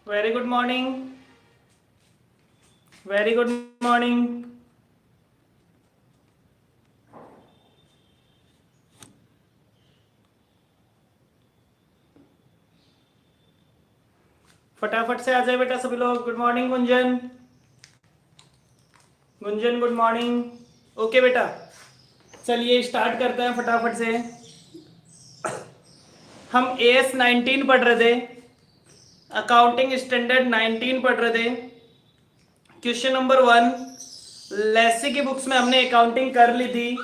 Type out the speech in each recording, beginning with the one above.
Very good morning, very good morning. फटाफट से आ जाए बेटा सभी लोग। Good morning Gunjan, Gunjan good morning. Okay बेटा, चलिए स्टार्ट करते हैं फटाफट से। हम AS 19 पढ़ रहे थे, अकाउंटिंग स्टैंडर्ड 19 पढ़ रहे थे। क्वेश्चन नंबर 1 लेसी की बुक्स में हमने अकाउंटिंग कर ली थी।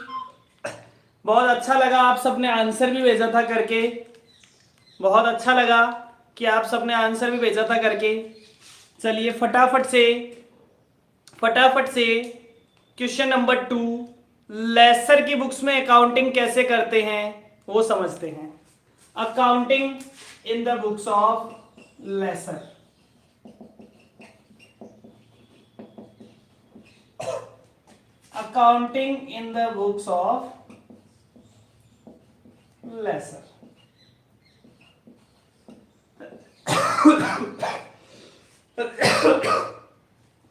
बहुत अच्छा लगा, आप सबने आंसर भी भेजा था करके। बहुत अच्छा लगा कि आप सबने आंसर भी भेजा था करके। चलिए फटाफट से क्वेश्चन नंबर 2 लेसर की बुक्स में अकाउंटिंग कैसे करते हैं वो समझते हैं। Accounting in the books of lessor. Accounting in the books of lessor.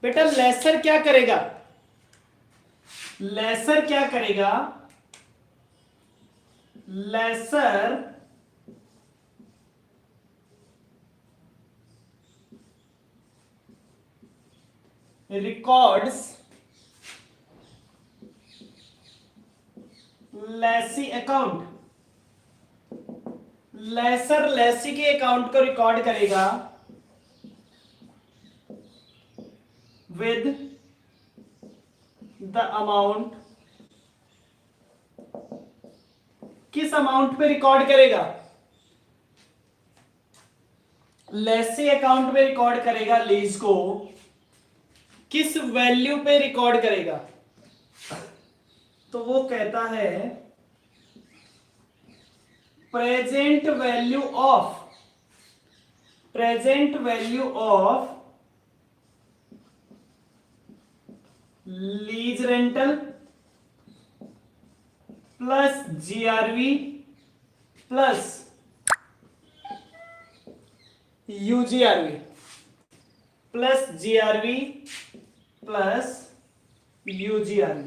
बेटा लेसर क्या करेगा? लेसर क्या करेगा? Lessor records lessee account. Lessor lessee के अकाउंट को रिकॉर्ड करेगा विद द अमाउंट। किस अमाउंट पे रिकॉर्ड करेगा? लेसी अकाउंट पे रिकॉर्ड करेगा लीज को। किस वैल्यू पे रिकॉर्ड करेगा? तो वो कहता है present value of lease rental plus GRV plus UGRV plus GRV plus UGRV।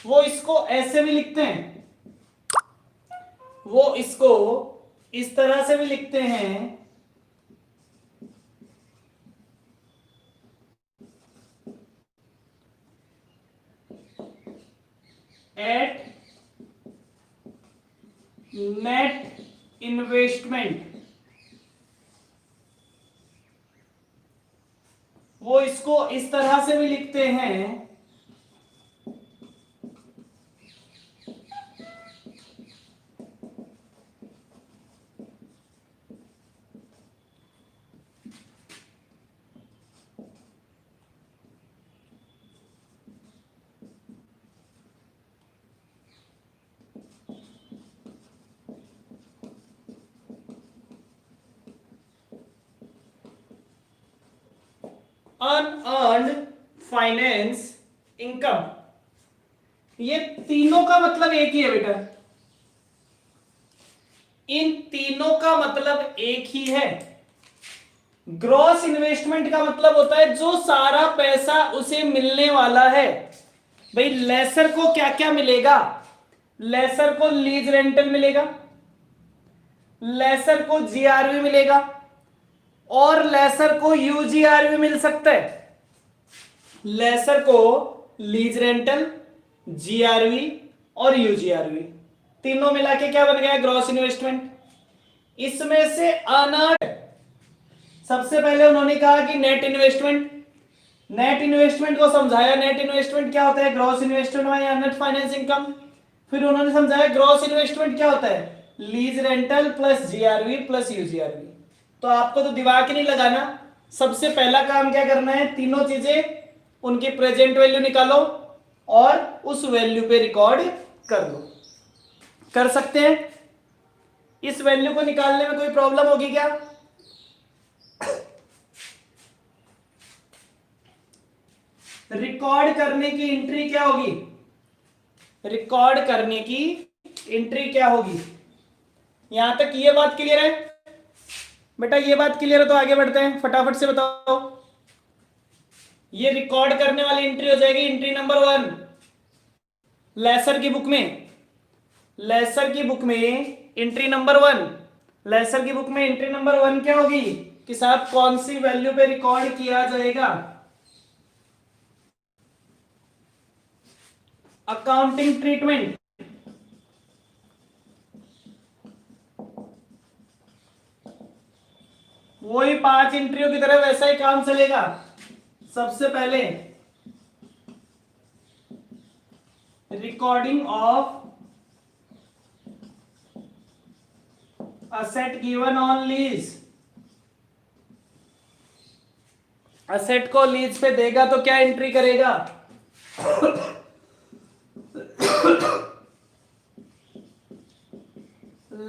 वो इसको ऐसे भी लिखते हैं, वो इसको इस तरह से भी लिखते हैं। At net investment. वो इसको इस तरह से भी लिखते हैं अनअर्न्ड फाइनेंस इनकम। ये तीनों का मतलब एक ही है बेटा, इन तीनों का मतलब एक ही है। ग्रॉस इन्वेस्टमेंट का मतलब होता है जो सारा पैसा उसे मिलने वाला है। भाई लेसर को क्या क्या मिलेगा? लेसर को लीज रेंटल मिलेगा, लेसर को GRV मिलेगा और लेसर को UGRV मिल सकता है। लेसर को लीज रेंटल, GRV और UGRV तीनों मिला के क्या बन गया? Gross investment. इसमें से अनअर्न्ड, सबसे पहले उन्होंने कहा कि नेट इन्वेस्टमेंट। नेट इन्वेस्टमेंट को समझाया, नेट इन्वेस्टमेंट क्या होता है? ग्रॉस इन्वेस्टमेंट या नेट फाइनेंस इनकम। फिर उन्होंने समझाया ग्रॉस इन्वेस्टमेंट क्या होता है? Lease rental plus GRV plus UGRV। तो आपको तो दिमाग ही नहीं लगाना, सबसे पहला काम क्या करना है? तीनों चीजें उनकी प्रेजेंट वैल्यू निकालो और उस वैल्यू पे रिकॉर्ड कर लो। कर सकते हैं? इस वैल्यू को निकालने में कोई प्रॉब्लम होगी क्या? रिकॉर्ड करने की एंट्री क्या होगी? रिकॉर्ड करने की एंट्री क्या होगी? यहां तक ये बात क्लियर है बेटा? ये बात क्लियर है तो आगे बढ़ते हैं, फटाफट से बताओ। ये रिकॉर्ड करने वाली एंट्री हो जाएगी एंट्री नंबर 1 लेसर की बुक में। लेसर की बुक में एंट्री नंबर 1, लेसर की बुक में एंट्री नंबर 1 क्या होगी कि साहब कौन सी वैल्यू पे रिकॉर्ड किया जाएगा? Accounting treatment. वही 5 एंट्रियों की तरह वैसा ही काम चलेगा। सबसे पहले recording of asset given on lease. Asset को लीज पे देगा तो क्या एंट्री करेगा?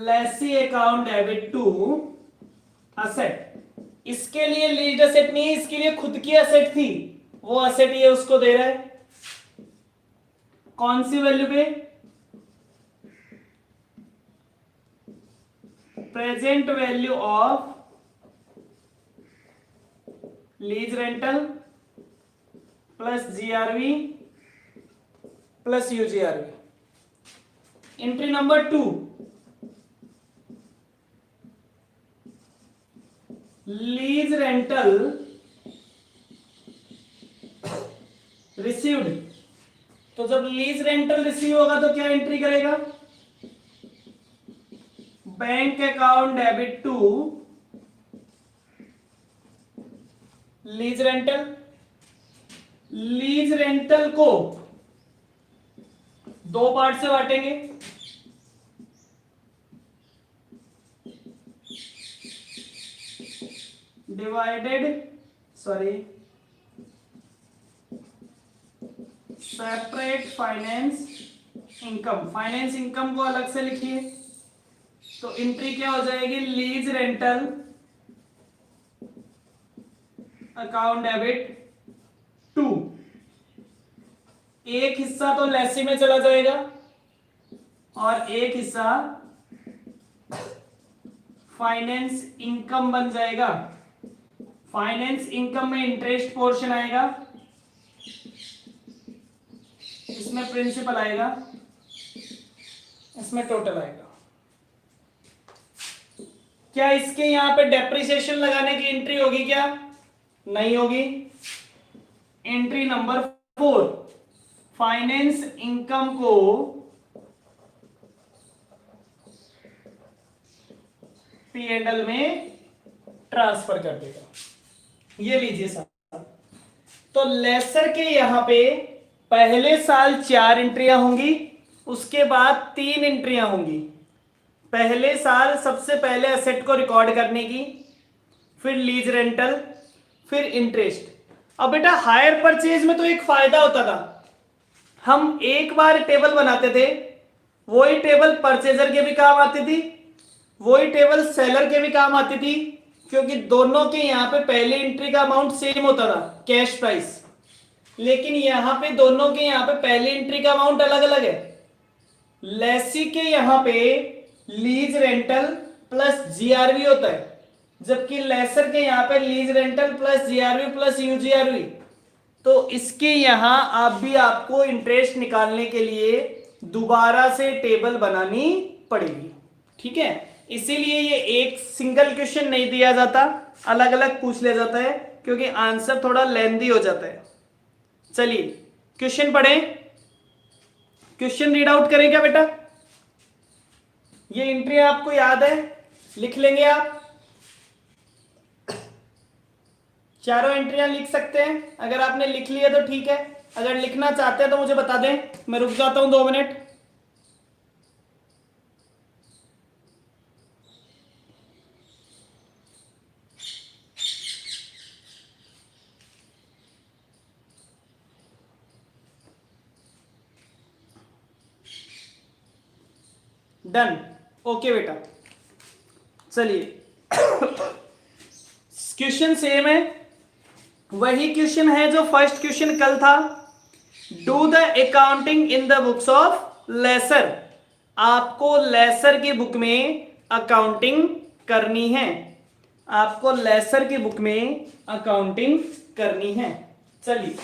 Lessee account debit to asset. इसके लिए लीज असेट नहीं है, इसके लिए खुद की असेट थी, वो असेट ये उसको दे रहा है। कौन सी वैल्यू पे? Present value of lease rental plus GRV plus UGRV. Entry number 2 lease rental received. तो जब लीज रेंटल रिसीव होगा तो क्या एंट्री करेगा? Bank account debit to lease rental. Lease rental को 2 पार्ट से बांटेंगे। Divided sorry separate finance income. Finance income को अलग से लिखिए। तो एंट्री क्या हो जाएगी? Lease rental account debit to. एक हिस्सा तो लेसी में चला जाएगा और एक हिस्सा फाइनेंस इनकम बन जाएगा। फाइनेंस इनकम में इंटरेस्ट पोर्शन आएगा, इसमें प्रिंसिपल आएगा, इसमें टोटल आएगा। क्या इसके यहां पे डेप्रिसिएशन लगाने की एंट्री होगी क्या? नहीं होगी। एंट्री नंबर 4 फाइनेंस इनकम को P&L में ट्रांसफर कर देगा। ये लीजिए साहब। तो लेसर के यहां पे पहले साल 4 एंट्रियां होंगी, उसके बाद 3 एंट्रियां होंगी। पहले साल सबसे पहले असेट को रिकॉर्ड करने की, फिर लीज रेंटल, फिर इंटरेस्ट। अब बेटा हायर परचेज में तो एक फायदा होता था, हम एक बार टेबल बनाते थे, वही टेबल परचेजर के भी काम आती थी, वही टेबल सेलर के भी काम आती थी, क्योंकि दोनों के यहां पे पहले एंट्री का अमाउंट सेम होता था, कैश प्राइस। लेकिन यहां पे दोनों के यहां पे पहले एंट्री का अमाउंट अलग अलग है। लेसी के यहां पे लीज रेंटल प्लस जीआरवी होता है, जबकि लेसर के यहां पे lease rental plus GRV plus UGRV. तो इसके यहां आपको इंटरेस्ट निकालने के लिए दोबारा से टेबल बनानी पड़ेगी। ठीक है, इसीलिए ये एक सिंगल क्वेश्चन नहीं दिया जाता, अलग अलग पूछ लिया जाता है, क्योंकि आंसर थोड़ा लेंदी हो जाता है। चलिए क्वेश्चन पढ़ें, क्वेश्चन रीड आउट करें क्या बेटा? ये एंट्री आपको याद है, लिख लेंगे आप। चारों एंट्रियां लिख सकते हैं, अगर आपने लिख लिया तो ठीक है, अगर लिखना चाहते हैं तो मुझे बता दें, मैं रुक जाता हूं 2 मिनट। डन, ओके बेटा। चलिए क्वेश्चन सेम है, वही क्वेश्चन है जो फर्स्ट क्वेश्चन कल था। Do the accounting in the books of lessor. आपको लेसर की बुक में अकाउंटिंग करनी है, आपको लेसर की बुक में अकाउंटिंग करनी है। चलिए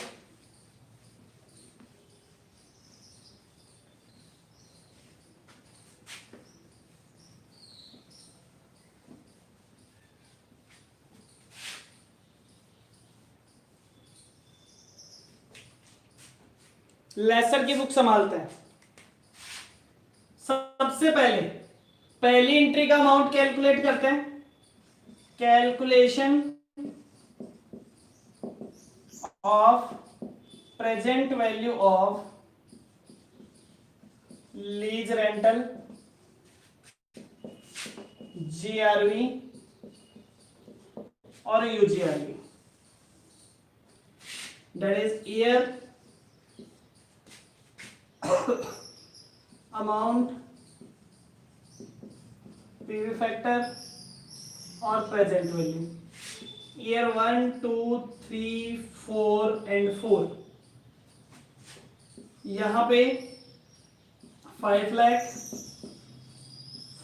लेसर की बुक संभालते हैं। सबसे पहले पहली एंट्री का अमाउंट कैलकुलेट करते हैं। Calculation of present value of lease rental GRV और UGRV, that is year, amount, PV factor और प्रेजेंट वैल्यू। Year 1 2 3 4 and 4। यहां पे 5 लाख,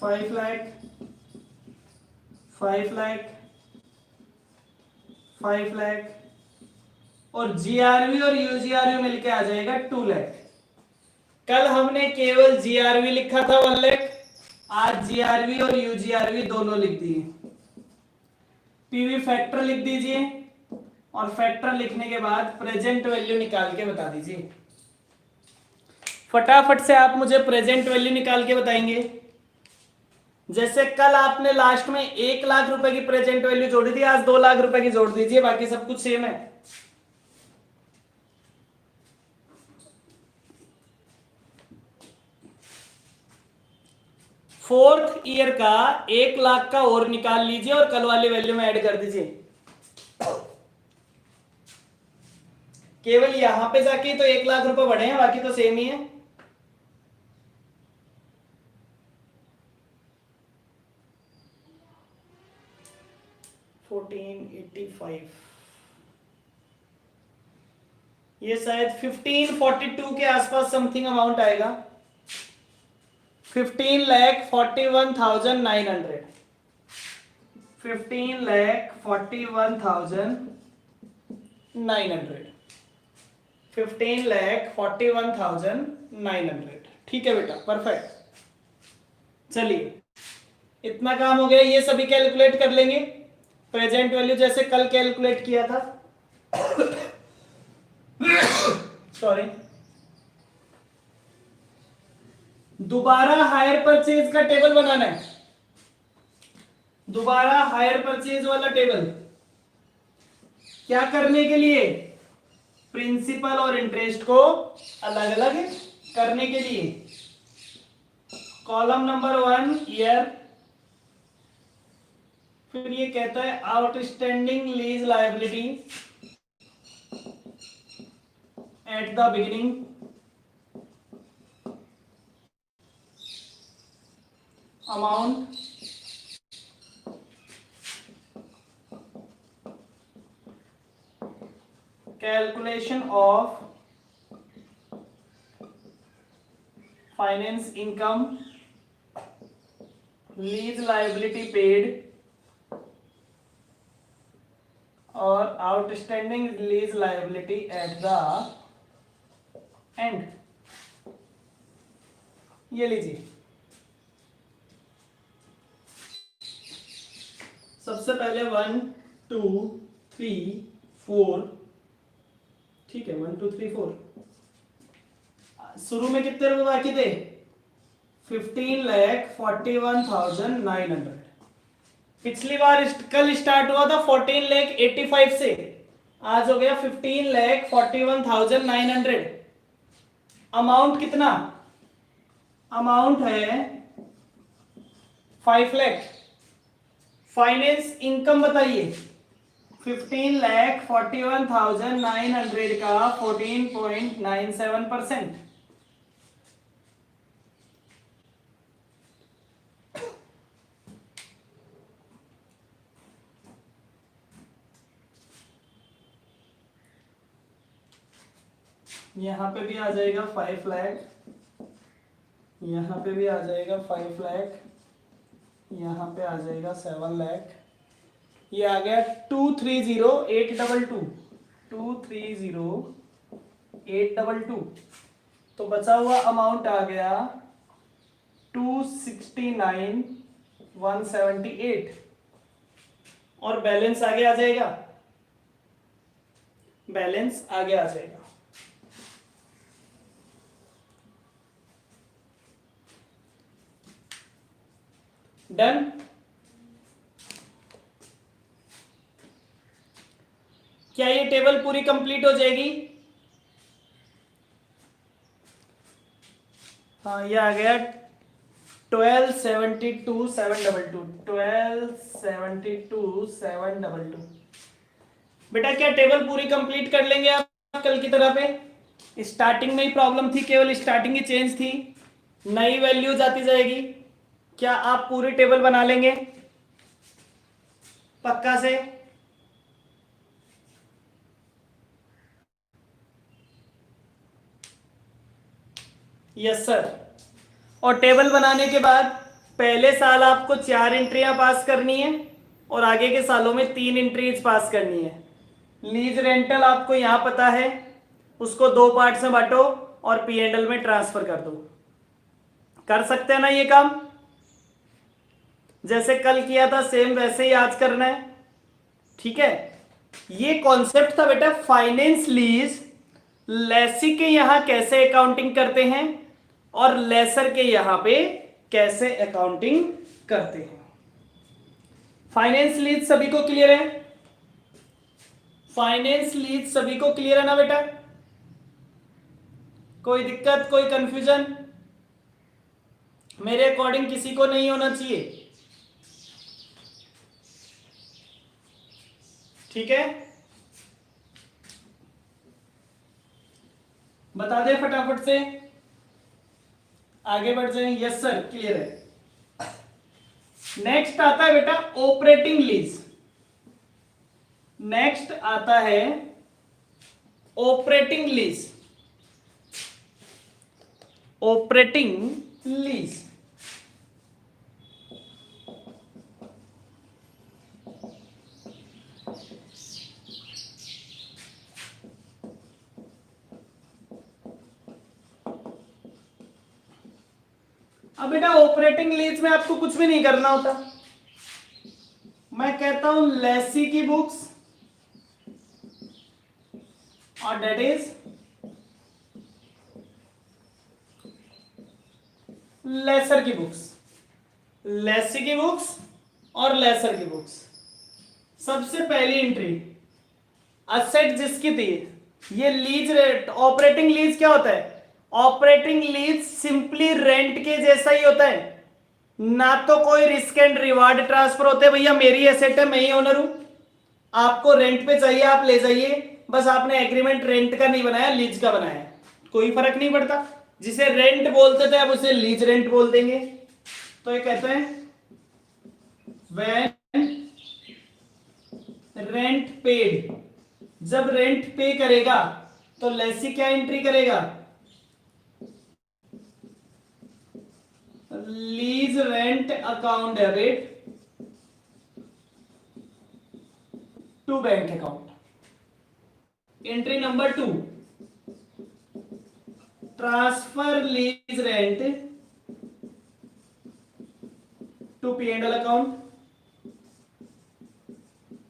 5 लाख, 5 लाख, 5 लाख और जीआरवी और यूजीआरवी मिलके आ जाएगा 2 लाख। कल हमने केवल जीआरवी लिखा था 1 लाख, आज जीआरवी और यूजीआरवी दोनों लिख दिए। पीवी फैक्टर लिख दीजिए और फैक्टर लिखने के बाद प्रेजेंट वैल्यू निकाल के बता दीजिए। फटाफट से आप मुझे प्रेजेंट वैल्यू निकाल के बताएंगे। जैसे कल आपने लास्ट में 1 लाख रुपए की प्रेजेंट वैल्यू जोड़ी थी, आज 2 लाख रुपए की जोड़ दीजिए, बाकी सब कुछ सेम है। फोर्थ ईयर का 1 लाख का और निकाल लीजिए और कल वाली वैल्यू में ऐड कर दीजिए। केवल यहां पे जाके तो 1 लाख रुपए बढ़े हैं, बाकी तो सेम ही है। ये शायद 1542 के आसपास समथिंग अमाउंट आएगा। 15,41,900, 15,41,900, 15,41,900। ठीक है बेटा, परफेक्ट। चलिए इतना काम हो गया, ये सभी कैलकुलेट कर लेंगे। प्रेजेंट वैल्यू जैसे कल कैलकुलेट किया था। सॉरी, दोबारा हायर परचेज का टेबल बनाना है। दोबारा हायर परचेज वाला टेबल क्या करने के लिए? प्रिंसिपल और इंटरेस्ट को अलग अलग करने के लिए। कॉलम नंबर 1 ईयर, फिर ये कहता है outstanding lease liability at the beginning, amount, calculation of finance income, lease liability paid और outstanding lease liability at the end. ये लीजिए, सबसे पहले 1 2 3 4, ठीक है 1 2 3 4। शुरू में कितने रुपए बाकी थे? 15,41,900। पिछली बार कल स्टार्ट हुआ था 14,85,000 से, आज हो गया 15,41,900। अमाउंट कितना? अमाउंट है 5 लाख। फाइनेंस इनकम बताइए, 15,41,900 का 14.97%। यहाँ पे भी आ जाएगा 5 लाख, यहाँ पे भी आ जाएगा 5 लाख, यहाँ पे आ जाएगा 7 लाख, ये आ गया 230,822, 230,822। तो बचा हुआ अमाउंट आ गया 269,178 और बैलेंस आगे आ जाएगा, बैलेंस आगे आ जाएगा। डन। क्या ये टेबल पूरी कंप्लीट हो जाएगी? हाँ, ये आ गया 1272,722, 1272,722। बेटा क्या टेबल पूरी कंप्लीट कर लेंगे आप कल की तरह पे? स्टार्टिंग में ही प्रॉब्लम थी, केवल स्टार्टिंग ही चेंज थी, नई वैल्यूज आती जाएगी। क्या आप पूरी टेबल बना लेंगे पक्का से? Yes sir. और टेबल बनाने के बाद पहले साल आपको 4 एंट्रियां पास करनी है और आगे के सालों में 3 एंट्रीज पास करनी है। लीज रेंटल आपको यहां पता है, उसको 2 पार्ट्स में बांटो और पी एंड एल में ट्रांसफर कर दो। कर सकते हैं ना ये काम? जैसे कल किया था सेम वैसे ही आज करना है, ठीक है। ये कॉन्सेप्ट था बेटा फाइनेंस लीज। लेसी के यहां कैसे अकाउंटिंग करते हैं और लेसर के यहां पे कैसे अकाउंटिंग करते हैं। फाइनेंस लीज सभी को क्लियर है? फाइनेंस लीज सभी को क्लियर है ना बेटा? कोई दिक्कत, कोई कंफ्यूजन? मेरे अकॉर्डिंग किसी को नहीं होना चाहिए, ठीक है। बता दे फटाफट से, आगे बढ़ जाए। यस सर, क्लियर है। नेक्स्ट आता है बेटा ऑपरेटिंग लीज। नेक्स्ट आता है ऑपरेटिंग लीज। ऑपरेटिंग लीज अब बेटा ऑपरेटिंग लीज में आपको कुछ भी नहीं करना होता। मैं कहता हूं लेसी की बुक्स और डेट इज लेसर की बुक्स, लेसी की बुक्स और लेसर की बुक्स। सबसे पहली एंट्री असेट जिसकी थी, ये लीज रेट। ऑपरेटिंग लीज क्या होता है? ऑपरेटिंग लीज सिंपली रेंट के जैसा ही होता है, ना तो कोई रिस्क एंड रिवार्ड ट्रांसफर होते हैं। भैया मेरी एसेट है, मैं ही ओनर हूं, आपको रेंट पे चाहिए आप ले जाइए, बस आपने एग्रीमेंट रेंट का नहीं बनाया, लीज का बनाया, कोई फर्क नहीं पड़ता। जिसे रेंट बोलते थे अब उसे लीज रेंट बोल देंगे। तो ये कहते हैं व्हेन रेंट पेड। जब रेंट पे करेगा तो लेसी क्या एंट्री करेगा? Lease rent account debit to bank account. Entry number 2, transfer lease rent to P and L account,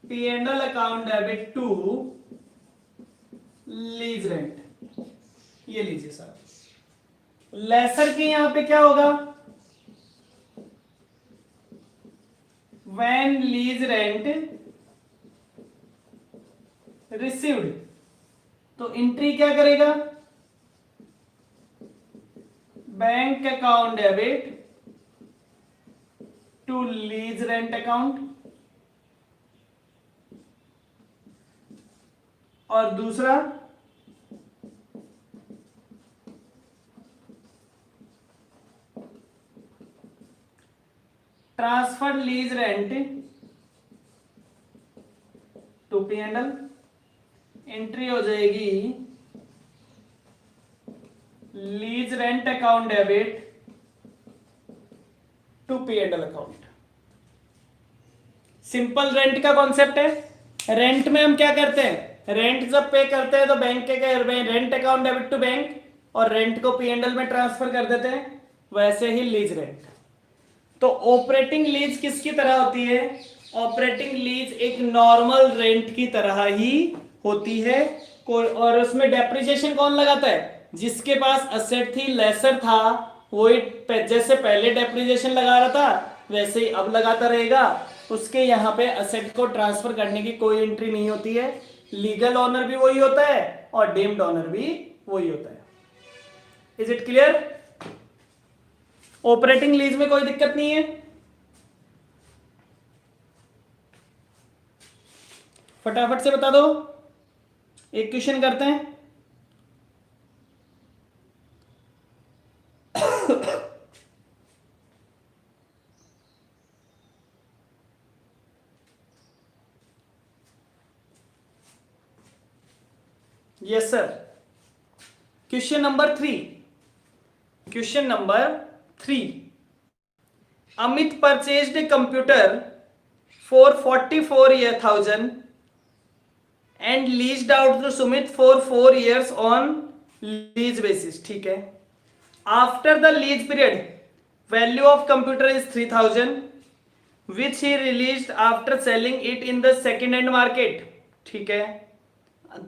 P and L account debit to lease rent. ये लीजिए sir. Lessor के यहां पे क्या होगा? व्हेन लीज रेंट रिसीव्ड, तो entry क्या करेगा? Bank account debit to lease rent account. और दूसरा transfer lease rent to P and L. Entry हो जाएगी lease rent account debit to P and L account. Simple rent का concept है। Rent में हम क्या करते हैं, रेंट जब पे करते हैं तो बैंक के rent account debit to bank और रेंट को पी एंड एल में ट्रांसफर कर देते हैं, वैसे ही लीज रेंट। तो ऑपरेटिंग लीज किसकी तरह होती है, ऑपरेटिंग लीज एक नॉर्मल रेंट की तरह ही होती है। और उसमें डेप्रिसिएशन कौन लगाता है, जिसके पास असेट थी लेसर था वही, जैसे पहले डेप्रिसिएशन लगा रहा था वैसे ही अब लगाता रहेगा। उसके यहाँ पे असेट को ट्रांसफर करने की कोई एंट्री नहीं होती है। लीगल ओनर भी वही होता है और डीम्ड ओनर भी वही होता है। Is it clear? Operating lease में कोई दिक्कत नहीं है। फटाफट से बता दो, एक क्वेश्चन करते हैं। Yes sir. Question number 3, question number 3, Amit purchased a computer for 44,000 and leased out to Sumit for 4 years on lease basis. ठीक है। After the lease period value of computer is 3,000 which he released after selling it in the second hand market. ठीक है,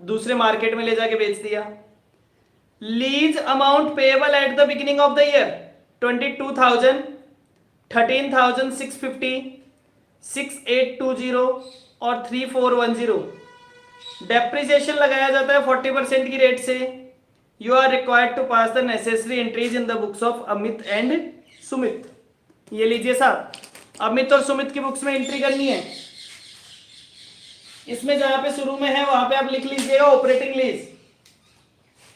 दूसरे market में ले जाके बेच दिया। Lease amount payable at the beginning of the year 22,000, 13,650, 6,820 और 3,410। डेप्रिसिएशन लगाया जाता है 40% की रेट से। You are required to pass the necessary entries in the books of Amit and Sumit. ये लीजिए साहब, अमित और सुमित की बुक्स में एंट्री करनी है। इसमें जहां पे शुरू में है वहां पे आप लिख लीजिएगा ऑपरेटिंग लीज।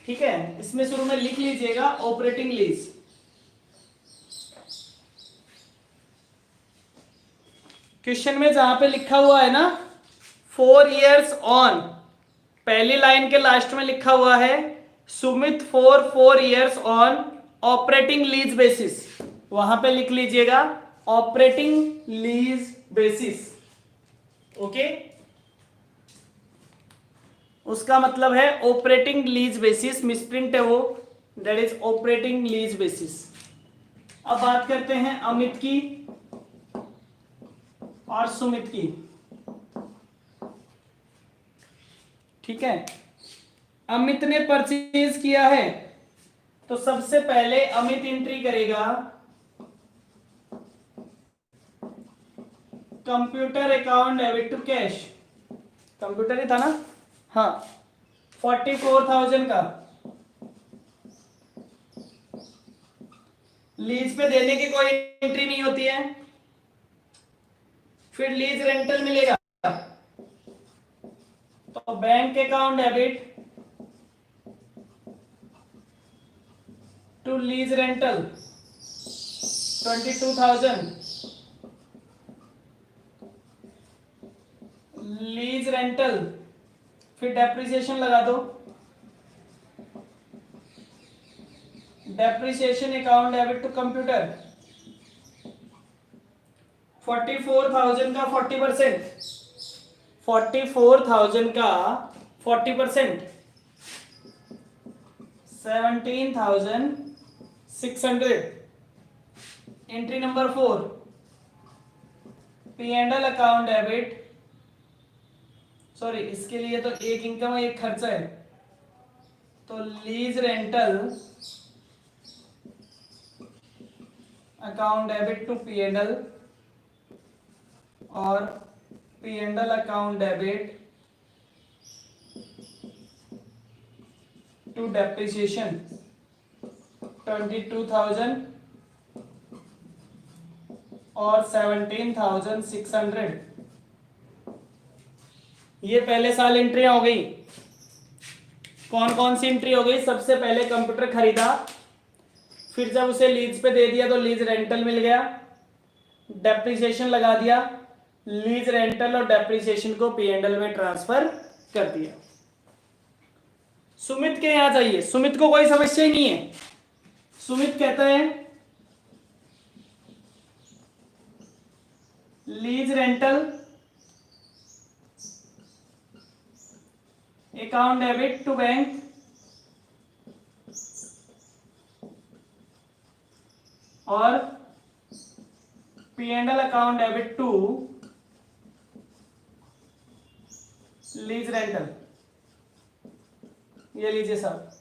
ठीक है, इसमें शुरू में लिख लीजिएगा ऑपरेटिंग लीज। क्वेश्चन में जहां पे लिखा हुआ है ना 4 years ऑन, पहली लाइन के लास्ट में लिखा हुआ है Sumit for 4 years on operating lease basis, वहां पे लिख लीजिएगा ऑपरेटिंग लीज बेसिस। ओके, उसका मतलब है ऑपरेटिंग लीज बेसिस, मिसप्रिंट है वो, that is operating lease basis. अब बात करते हैं अमित की और सुमित की। ठीक है, अमित ने परचेज किया है तो सबसे पहले अमित एंट्री करेगा computer account debit to cash. Computer ही था ना, हाँ, 44,000 का लीज पे देने की कोई एंट्री नहीं होती है। फिर लीज रेंटल मिलेगा तो bank account debit to lease rental 22,000, lease rental, फिर डेप्रिसिएशन लगा दो, depreciation account debit to computer 44,000 का 40%, 44,000 का 40%, 17,600। Entry number 4, P and L account debit, sorry इसके लिए तो एक इनकम है एक खर्चा है, तो lease rental account debit to P and L और P and L account debit to depreciation 22,000 और 17,600। ये पहले साल एंट्री हो गई। कौन कौन सी एंट्री हो गई? सबसे पहले कंप्यूटर खरीदा, फिर जब उसे लीज पे दे दिया तो लीज रेंटल मिल गया, डेप्रिसिएशन लगा दिया, लीज रेंटल और डेप्रिसिएशन को पीएनएल में ट्रांसफर कर दिया। सुमित के यहां जाइए, सुमित को कोई समस्या ही नहीं है। सुमित कहता है lease rental account debit to bank और P&L account debit to lease rental. ये लीजिए साहब।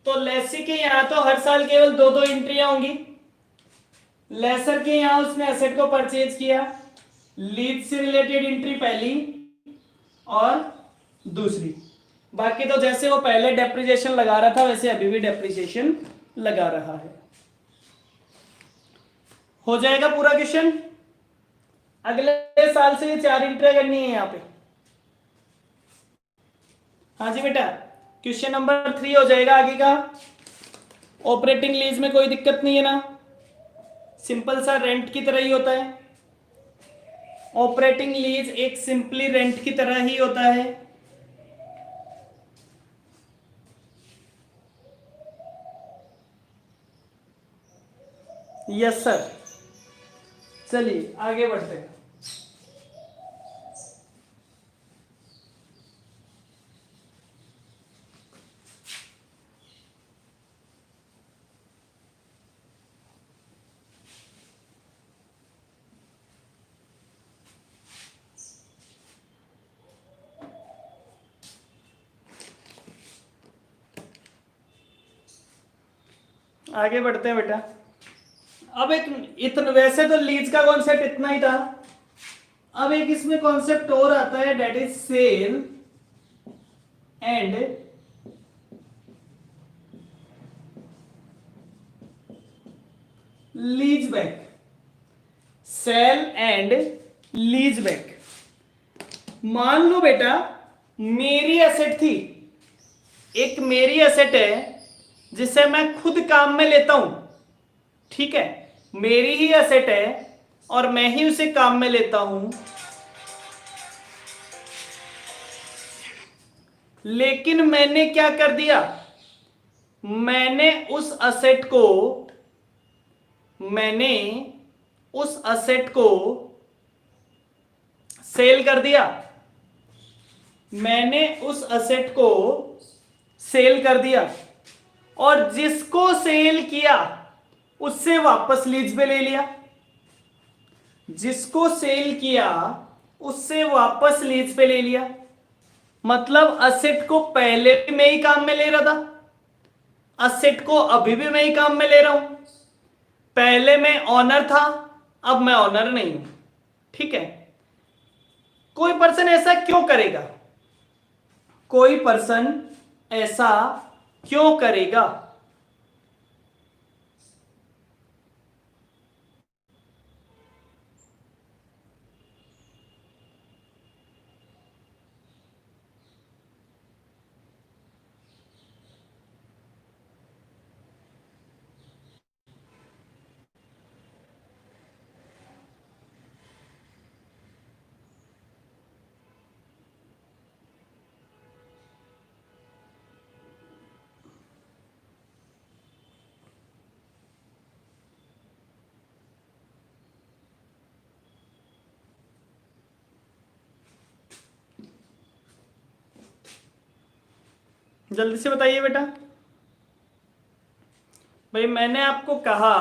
तो लेसी के यहां तो हर साल केवल दो दो एंट्रियां होंगी। लेसर के यहां उसने एसेट को परचेज किया, लीज से रिलेटेड एंट्री पहली और दूसरी। बाकी तो जैसे वो पहले डेप्रिसिएशन लगा रहा था वैसे अभी भी डेप्रिसिएशन लगा रहा है। हो जाएगा पूरा क्वेश्चन। अगले साल से ये 4 एंट्री करनी है यहां पे। हाँ जी बेटा, क्वेश्चन नंबर 3 हो जाएगा आगे का। ऑपरेटिंग लीज में कोई दिक्कत नहीं है ना, सिंपल सा रेंट की तरह ही होता है। ऑपरेटिंग लीज एक सिंपली रेंट की तरह ही होता है। Yes sir. चलिए आगे बढ़ते हैं। आगे बढ़ते हैं बेटा। अब एक इतना, वैसे तो लीज का कॉन्सेप्ट इतना ही था। अब एक इसमें कॉन्सेप्ट और आता है, that is sale and lease back. Sale and lease back. मान लो बेटा मेरी एसेट थी, एक मेरी एसेट है जिसे मैं खुद काम में लेता हूं, ठीक है, मेरी ही एसेट है और मैं ही उसे काम में लेता हूं, लेकिन मैंने क्या कर दिया, मैंने उस एसेट को सेल कर दिया। मैंने उस एसेट को सेल कर दिया और जिसको सेल किया उससे वापस लीज पे ले लिया। जिसको सेल किया उससे वापस लीज पे ले लिया। मतलब एसेट को पहले भी मैं ही काम में ले रहा था, एसेट को अभी भी मैं ही काम में ले रहा हूं। पहले मैं ऑनर था, अब मैं ऑनर नहीं हूं, ठीक है। कोई पर्सन ऐसा क्यों करेगा? कोई पर्सन ऐसा क्यों करेगा? जल्दी से बताइए बेटा। भाई मैंने आपको कहा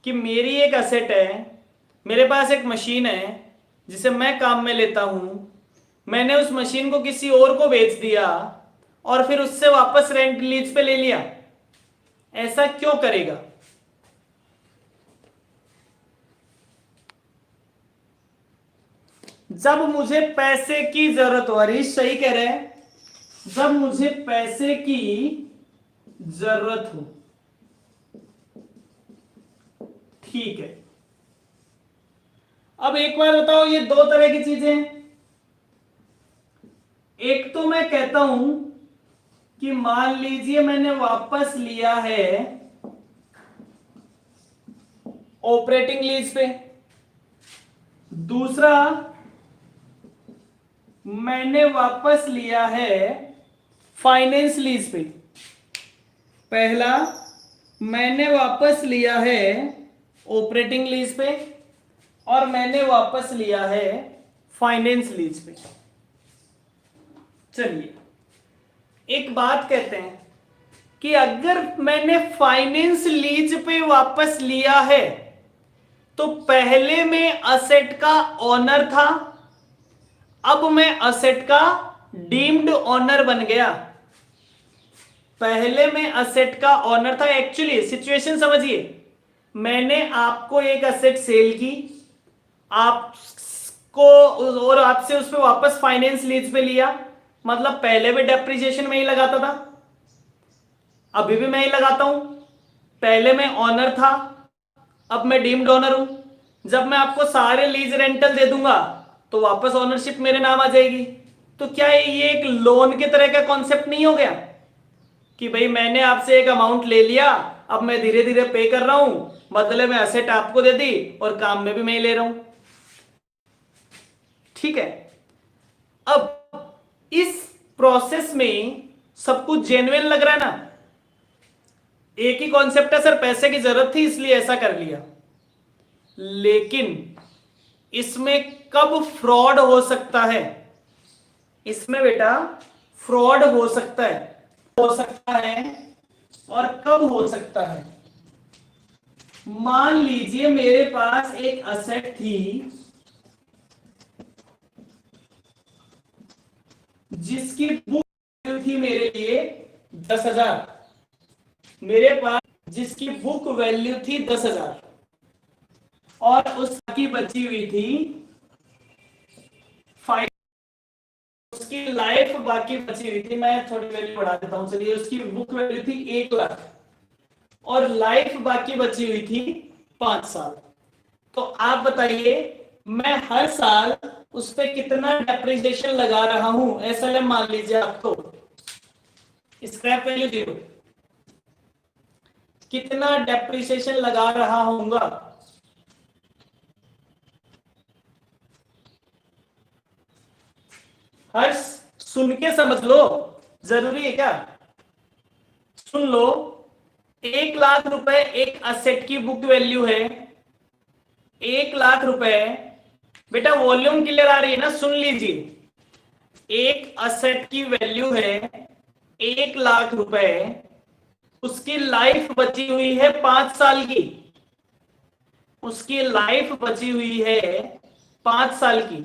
कि मेरी एक एसेट है, मेरे पास एक मशीन है जिसे मैं काम में लेता हूं, मैंने उस मशीन को किसी और को बेच दिया और फिर उससे वापस रेंट लीज पे ले लिया। ऐसा क्यों करेगा? जब मुझे पैसे की जरूरत हो, हरीश सही कह रहे हैं, जब मुझे पैसे की जरूरत हो, ठीक है। अब एक बार बताओ, ये दो तरह की चीजें हैं। एक तो मैं कहता हूं कि मान लीजिए मैंने वापस लिया है ऑपरेटिंग लीज पे, दूसरा मैंने वापस लिया है फाइनेंस लीज पे। पहला मैंने वापस लिया है ऑपरेटिंग लीज पे और मैंने वापस लिया है फाइनेंस लीज पे। चलिए एक बात कहते हैं कि अगर मैंने फाइनेंस लीज पे वापस लिया है तो पहले मैं असेट का ओनर था, अब मैं असेट का डीम्ड ओनर बन गया। पहले मैं असेट का ओनर था। एक्चुअली सिचुएशन समझिए, मैंने आपको एक असेट सेल की, आपको और आपसे उस पे वापस फाइनेंस लीज पे लिया, मतलब पहले भी डेप्रिसिएशन में ही लगाता था, अभी भी मैं ही लगाता हूं। पहले मैं ओनर था, अब मैं डीम्ड ओनर हूं। जब मैं आपको सारे लीज रेंटल दे दूंगा तो वापस ओनरशिप मेरे नाम आ जाएगी। तो क्या ये एक लोन के तरह का कॉन्सेप्ट नहीं हो गया कि भाई मैंने आपसे एक अमाउंट ले लिया, अब मैं धीरे धीरे पे कर रहा हूं, बदले में एसेट आपको दे दी और काम में भी मैं ही ले रहा हूं। ठीक है, अब इस प्रोसेस में सब कुछ जेन्युइन लग रहा है ना। एक ही कॉन्सेप्ट है सर, पैसे की जरूरत थी इसलिए ऐसा कर लिया, लेकिन इसमें कब फ्रॉड हो सकता है? इसमें बेटा फ्रॉड हो सकता है और कब हो सकता है? मान लीजिए मेरे पास एक असेट थी जिसकी बुक वैल्यू थी मेरे लिए 10,000, मेरे पास जिसकी बुक वैल्यू थी 10,000 और उसकी बची हुई थी 5, उसकी लाइफ बाकी बची हुई थी, मैं थोड़ी वैल्यू बढ़ा देता हूं, चलिए उसकी बुक वैल्यू थी 1,00,000 और लाइफ बाकी बची हुई थी 5 साल। तो आप बताइए मैं हर साल उस पर कितना डेप्रिसिएशन लगा रहा हूं? एसएलएम मान लीजिए आपको, स्क्रैप वैल्यू 0, कितना डेप्रिसिएशन लगा रहा होऊंगा? हर्ष सुन के समझ लो, जरूरी है क्या? सुन लो, 1,00,000 रुपए एक असेट की बुक वैल्यू है, 1,00,000 रुपए। बेटा वॉल्यूम क्लियर आ रही है ना? सुन लीजिए, एक असेट की वैल्यू है 1,00,000 रुपए, उसकी लाइफ बची हुई है 5 साल की, उसकी लाइफ बची हुई है 5 साल की।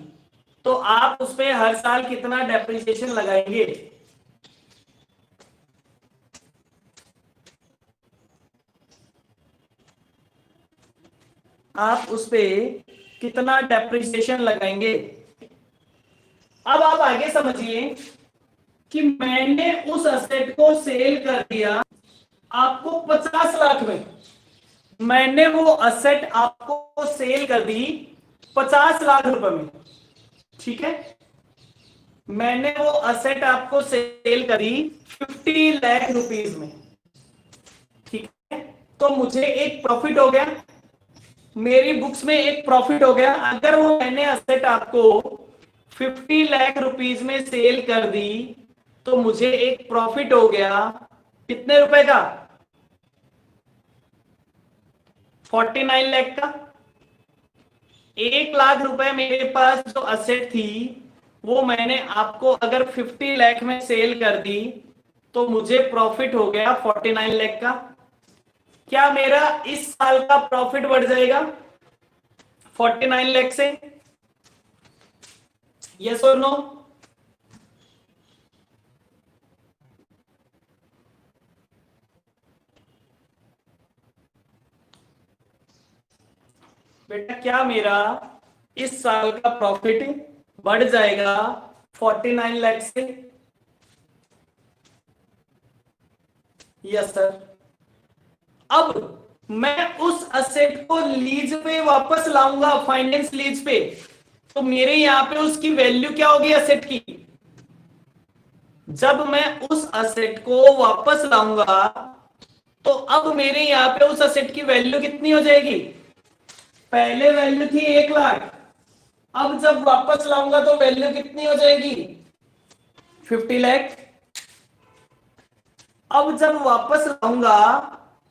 तो आप उस पर हर साल कितना डेप्रिसिएशन लगाएंगे? आप उस पे कितना डेप्रिसिएशन लगाएंगे? अब आप आगे समझिए कि मैंने उस असेट को सेल कर दिया आपको 50 लाख में, मैंने वो असेट आपको सेल कर दी 50 लाख रुपए में। ठीक है, मैंने वो असेट आपको सेल करी 50 लाख रुपीस में। ठीक है, तो मुझे एक प्रॉफिट हो गया, मेरी बुक्स में एक प्रॉफिट हो गया। अगर वो मैंने असेट आपको 50 लाख रुपीस में सेल कर दी तो मुझे एक प्रॉफिट हो गया कितने रुपए का? 49 लाख का। 1,00,000 रुपए मेरे पास जो असेट थी वो मैंने आपको अगर 50 लाख में सेल कर दी तो मुझे प्रॉफिट हो गया 49 लाख का। क्या मेरा इस साल का प्रॉफिट बढ़ जाएगा 49 लाख से? यस और नो? बेटा क्या मेरा इस साल का प्रॉफिट बढ़ जाएगा 49 लाख से? Yes sir. अब मैं उस असेट को लीज पे वापस लाऊंगा, फाइनेंस लीज पे, तो मेरे यहां पे उसकी वैल्यू क्या होगी असेट की? जब मैं उस असेट को वापस लाऊंगा तो अब मेरे यहां पे उस असेट की वैल्यू कितनी हो जाएगी? पहले वैल्यू थी 1,00,000, अब जब वापस लाऊंगा तो वैल्यू कितनी हो जाएगी? 50 लाख। अब जब वापस लाऊंगा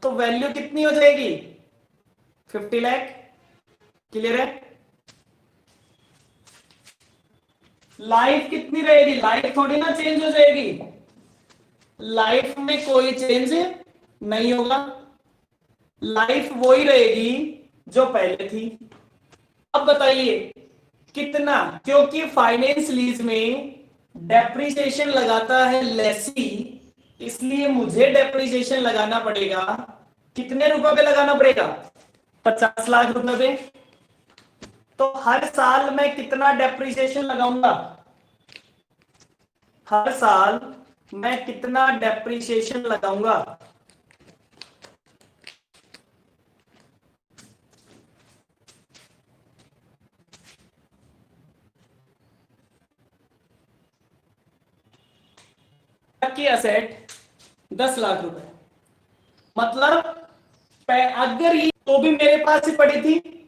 तो वैल्यू कितनी हो जाएगी? 50 लाख। क्लियर है? लाइफ कितनी रहेगी? लाइफ थोड़ी ना चेंज हो जाएगी, लाइफ में कोई चेंज नहीं होगा, लाइफ वही रहेगी जो पहले थी। अब बताइए कितना, क्योंकि फाइनेंस लीज में डेप्रिसिएशन लगाता है लेसी, इसलिए मुझे डेप्रिसिएशन लगाना पड़ेगा। कितने रुपए पे लगाना पड़ेगा? 50 लाख रुपए पे। तो हर साल मैं कितना डेप्रिसिएशन लगाऊंगा? हर साल मैं कितना डेप्रिसिएशन लगाऊंगा? की असेट 10 लाख रुपए, मतलब अगर ये तो भी मेरे पास ही पड़ी थी,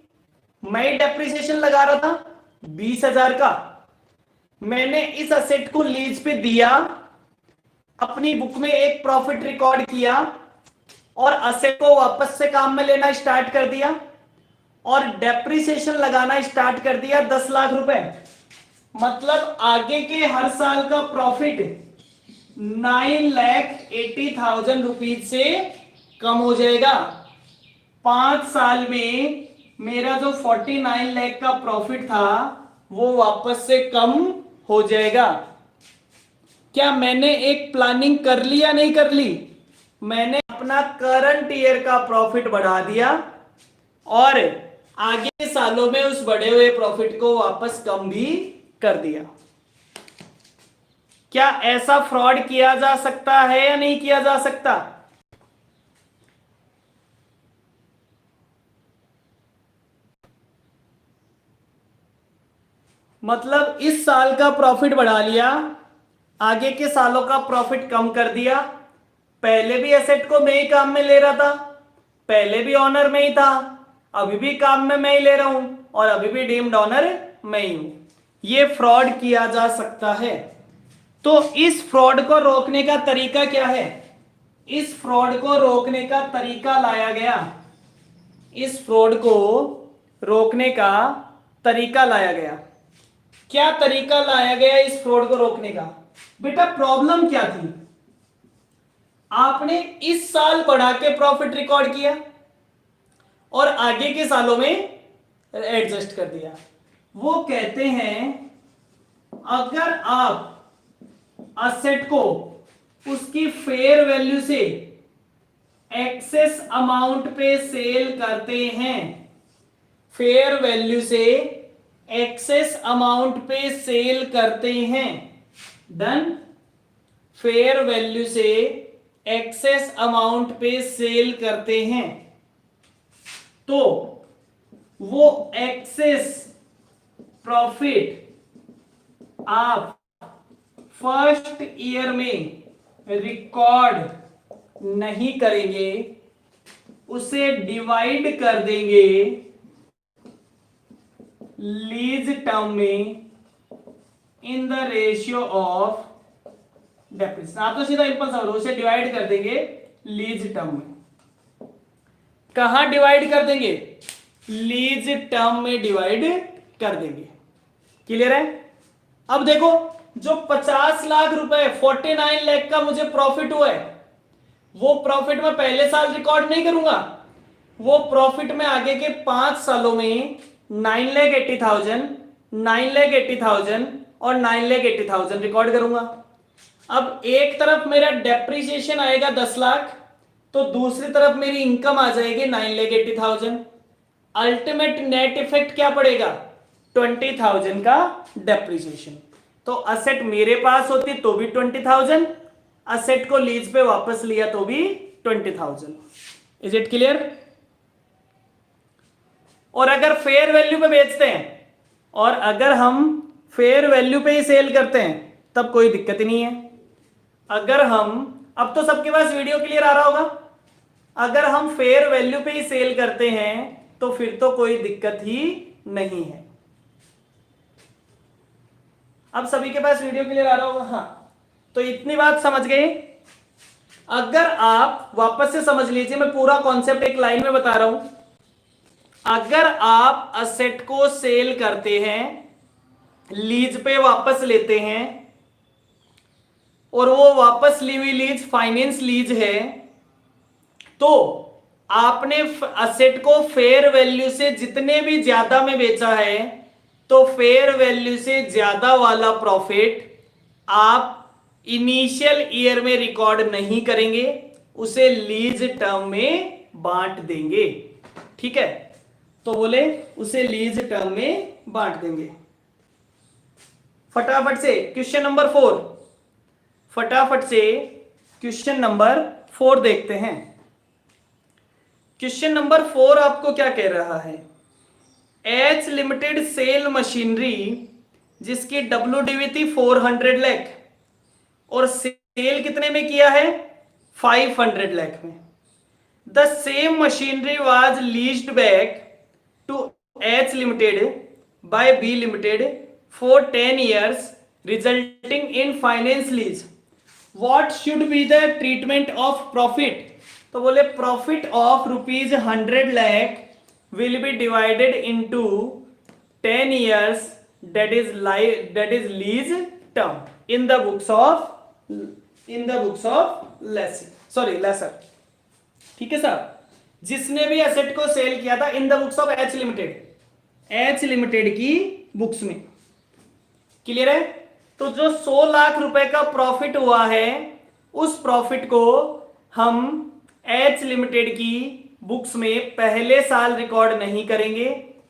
मैं डेप्रिसिएशन लगा रहा था 20,000 का, मैंने इस असेट को लीज पे दिया, अपनी बुक में एक प्रॉफिट रिकॉर्ड किया और असेट को वापस से काम में लेना स्टार्ट कर दिया और डेप्रिसिएशन लगाना स्टार्ट कर दिया 10 लाख रुपए। मतलब आगे के हर साल का प्रॉफिट 9,80,000 रुपीज से कम हो जाएगा। 5 साल में मेरा जो 49 लाख का प्रॉफिट था वो वापस से कम हो जाएगा। क्या मैंने एक प्लानिंग कर ली या नहीं कर ली? मैंने अपना करंट ईयर का प्रॉफिट बढ़ा दिया और आगे के सालों में उस बढ़े हुए प्रॉफिट को वापस कम भी कर दिया। क्या ऐसा फ्रॉड किया जा सकता है या नहीं किया जा सकता? मतलब इस साल का प्रॉफिट बढ़ा लिया, आगे के सालों का प्रॉफिट कम कर दिया। पहले भी एसेट को मैं ही काम में ले रहा था, पहले भी ऑनर में ही था, अभी भी काम में मैं ही ले रहा हूं और अभी भी डीम्ड ऑनर मैं ही हूं। ये फ्रॉड किया जा सकता है। तो इस फ्रॉड को रोकने का तरीका क्या है? इस फ्रॉड को रोकने का तरीका लाया गया, इस फ्रॉड को रोकने का तरीका लाया गया। क्या तरीका लाया गया इस फ्रॉड को रोकने का? बेटा प्रॉब्लम क्या थी? आपने इस साल बढ़ा के प्रॉफिट रिकॉर्ड किया और आगे के सालों में एडजस्ट कर दिया। वो कहते हैं अगर आप असेट को उसकी फेयर वैल्यू से एक्सेस अमाउंट पे सेल करते हैं, फेयर वैल्यू से एक्सेस अमाउंट पे सेल करते हैं, डन, फेयर वैल्यू से एक्सेस अमाउंट पे सेल करते हैं, तो वो एक्सेस प्रॉफिट आप फर्स्ट ईयर में रिकॉर्ड नहीं करेंगे, उसे डिवाइड कर देंगे लीज टर्म में in the ratio of depreciation. आप तो सीधा इंपल समझ लो, उसे डिवाइड कर देंगे लीज टर्म में। कहां डिवाइड कर देंगे? लीज टर्म में डिवाइड कर देंगे। क्लियर है? अब देखो जो 50 लाख रुपए 49 लाख का मुझे प्रॉफिट हुआ है, वो प्रॉफिट मैं पहले साल रिकॉर्ड नहीं करूंगा, वो प्रॉफिट में आगे के 5 सालों में 9,80,000, 9,80,000 और 9,80,000 रिकॉर्ड करूंगा। अब एक तरफ मेरा डेप्रिसिएशन आएगा 10 लाख, तो दूसरी तरफ मेरी इनकम आ जाएगी 9,80,000। अल्टीमेट नेट इफेक्ट क्या पड़ेगा? 20,000 का डेप्रिसिएशन। तो असेट मेरे पास होती तो भी 20,000, असेट को लीज पे वापस लिया तो भी 20,000। Is it clear? और अगर फेयर वैल्यू पे बेचते हैं और अगर हम फेयर वैल्यू पे ही सेल करते हैं तब कोई दिक्कत ही नहीं है। अगर हम, अब तो सबके पास वीडियो क्लियर आ रहा होगा, अगर हम फेयर वैल्यू पे ही सेल करते हैं तो फिर तो कोई दिक्कत ही नहीं है। अब सभी के पास वीडियो क्लियर आ रहा होगा? हाँ, तो इतनी बात समझ गए अगर आप वापस से समझ लीजिए, मैं पूरा कॉन्सेप्ट एक लाइन में बता रहा हूं। अगर आप असेट को सेल करते हैं, लीज पे वापस लेते हैं, और वो वापस ली हुई लीज फाइनेंस लीज है, तो आपने असेट को फेयर वैल्यू से जितने भी ज्यादा में बेचा है, तो फेयर वैल्यू से ज्यादा वाला प्रॉफिट आप इनिशियल ईयर में रिकॉर्ड नहीं करेंगे, उसे लीज टर्म में बांट देंगे। ठीक है, तो बोले उसे लीज टर्म में बांट देंगे। फटाफट से क्वेश्चन नंबर 4, फटाफट से क्वेश्चन नंबर 4 देखते हैं। क्वेश्चन नंबर 4 आपको क्या कह रहा है? एच लिमिटेड सेल मशीनरी जिसकी डब्ल्यूडीवी थी 400 लाख और सेल कितने में किया है? 500 लाख में। The same machinery was leased back to H limited by B limited for 10 years resulting in finance lease. What should be the treatment of profit? तो बोले profit of ₹100 lakh will be divided into 10 years, that is lease term in the books of lesser। ठीक है sir, जिसने भी asset को cell किया था इन the books of H limited की बुक्स में। क्लियर है? तो जो 100 लाख रुपए का प्रॉफिट हुआ है, उस प्रॉफिट को हम एच लिमिटेड की बुक्स में पहले साल रिकॉर्ड नहीं करेंगे,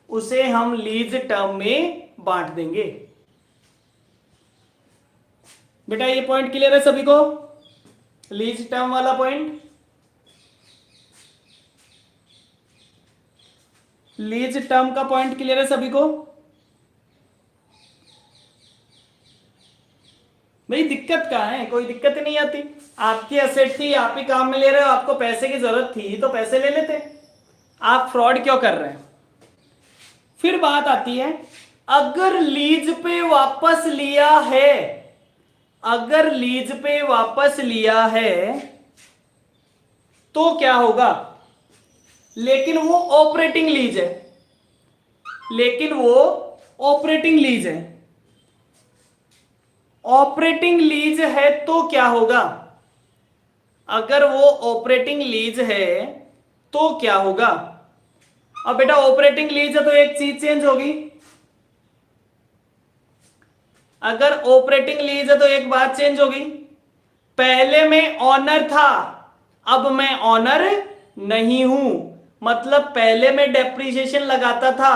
उसे हम लीज टर्म में बांट देंगे। बेटा ये पॉइंट क्लियर है सभी को? लीज टर्म वाला पॉइंट, लीज टर्म का पॉइंट क्लियर है सभी को? भाई दिक्कत कहां है? कोई दिक्कत नहीं आती। आपकी एसेट थी, आप ही काम में ले रहे हो, आपको पैसे की जरूरत थी तो पैसे ले लेते। आप फ्रॉड क्यों कर रहे हैं? फिर बात आती है, अगर लीज पे वापस लिया है, अगर लीज पे वापस लिया है तो क्या होगा? लेकिन वो ऑपरेटिंग लीज है, लेकिन वो ऑपरेटिंग लीज है। ऑपरेटिंग लीज है तो क्या होगा? अगर वो ऑपरेटिंग लीज है तो क्या होगा? अब बेटा ऑपरेटिंग लीज है तो एक चीज चेंज होगी। अगर ऑपरेटिंग लीज है तो एक बात चेंज होगी, पहले मैं ऑनर था, अब मैं ऑनर नहीं हूं। मतलब पहले मैं डेप्रिसिएशन लगाता था,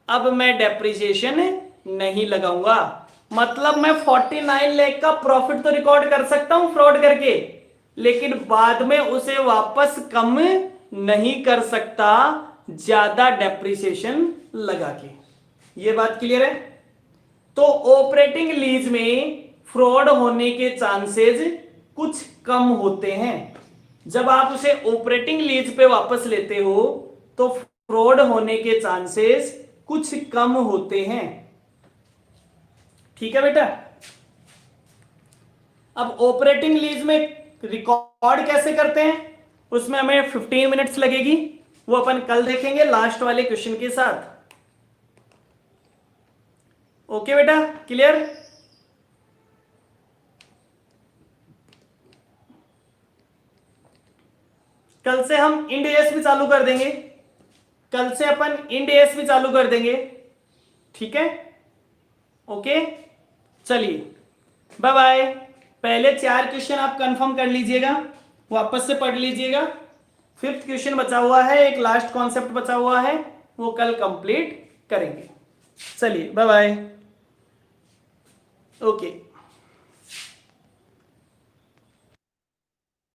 अब मैं डेप्रिसिएशन नहीं लगाऊंगा। मतलब मैं 49 लाख का प्रॉफिट तो रिकॉर्ड कर सकता हूं फ्रॉड करके, लेकिन बाद में उसे वापस कम नहीं कर सकता ज्यादा डेप्रिसिएशन लगा के। ये बात क्लियर है? तो ऑपरेटिंग लीज में फ्रॉड होने के चांसेस कुछ कम होते हैं। जब आप उसे ऑपरेटिंग लीज पे वापस लेते हो तो फ्रॉड होने के चांसेस कुछ कम होते हैं। ठीक है बेटा? अब ऑपरेटिंग लीज में रिकॉर्ड कैसे करते हैं, उसमें हमें 15 मिनट्स लगेगी, वो अपन कल देखेंगे लास्ट वाले क्वेश्चन के साथ। ओके बेटा, क्लियर? कल से हम इंड एस भी चालू कर देंगे, कल से अपन इंड एस भी चालू कर देंगे। ठीक है? ओके, चलिए बाय बाय। पहले 4 क्वेश्चन आप कंफर्म कर लीजिएगा, वापस से पढ़ लीजिएगा। 5th क्वेश्चन बचा हुआ है, एक लास्ट कॉन्सेप्ट बचा हुआ है, वो कल कंप्लीट करेंगे। चलिए बाय बाय। ओके।